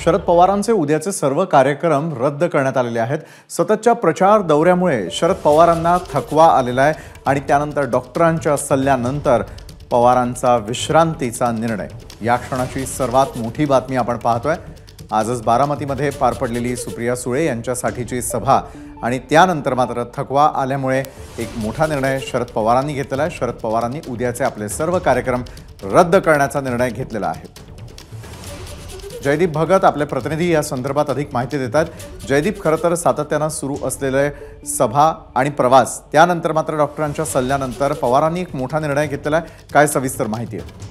शरद पवारांचे उद्याचे सर्व कार्यक्रम रद्द करण्यात आलेले आहेत। सततच्या प्रचार दौऱ्यामुळे शरद पवारांना थकवा आलेला आहे आणि त्यानंतर डॉक्टरांच्या सल्ल्यानंतर पवारांचा विश्रांतीचा निर्णय। या क्षणाची सर्वात मोठी बातमी आपण पाहतोय। आजच बारामतीमध्ये पार पडलेली सुप्रिया सुळे यांच्यासाठीची सभा आणि त्यानंतर मात्र थकवा आल्यामुळे एक मोठा निर्णय शरद पवारांनी घेतलेला आहे। शरद पवारांनी उद्याचे आपले सर्व कार्यक्रम रद्द करण्याचा निर्णय घेतलेला आहे। जयदीप भगत आपले प्रतिनिधी या संदर्भात अधिक माहिती देतात। जयदीप, खरं तर सातत्याने सुरू असलेले सभा आणि प्रवास त्यानंतर मात्र डॉक्टरांच्या सल्ल्यानंतर पवारांनी एक मोठा निर्णय घेतलेला आहे। काय सविस्तर माहिती आहे?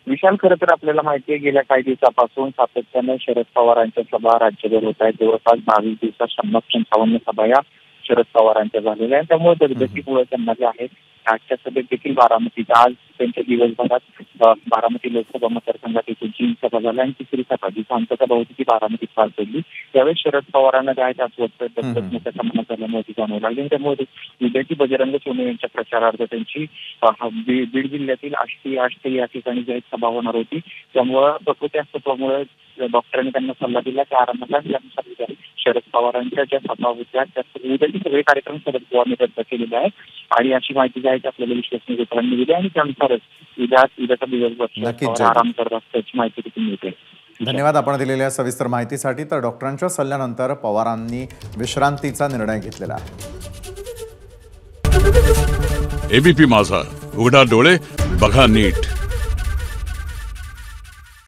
विशाल, खरं तर आपल्याला माहिती आहे गेल्या काही दिवसापासून सातत्याने शरद पवारांच्या सभा राज्यभर होत आहेत। जवळपास 22 दिवसात 50-55 सभा या शरद पवारांच्या झालेल्या आहेत। त्यामुळे दरगतीमुळे त्यांना जे आहे आजच्या सभेत देखील बारामतीत आज त्यांच्या दिवसभरात बारामती लोकसभा मतदारसंघात एकूण सभा झाल्या आणि तिसरी सभा जी शांतता होती ती बारामतीत पार पडली। त्यावेळेस शरद पवारांना काय अस्वस्थ मोठ्या प्रमाणात झाल्यामुळे ती जाणवू लागली। त्यामुळे उद्याची बजरंग सोनवणे यांच्या प्रचारार्थ त्यांची बीड जिल्ह्यातील आष्टी या ठिकाणी जी सभा होणार होती। त्यामुळे प्रकृती अस्तित्वामुळे डॉक्टरांनी त्यांना सल्ला दिला की आरामात शरद पवारांच्या ज्या सभा होत्या त्या उद्याचे सगळे कार्यक्रम शरद पवारांनी रद्द केलेले आहेत आणि अशी माहिती जी आहे आपल्याला विश्वसनीय सूत्रांनी दिली आणि त्यानुसारच उद्याचा दिवसभर आराम करत असल्याची माहिती देखील मिळते। धन्यवाद आपण दिलेल्या सविस्तर माहितीसाठी। तर डॉक्टरांच्या सल्ल्यानंतर पवारांनी विश्रांतीचा निर्णय घेतलेला आहे। एबीपी माझा, उघडा डोळे बघा नीट।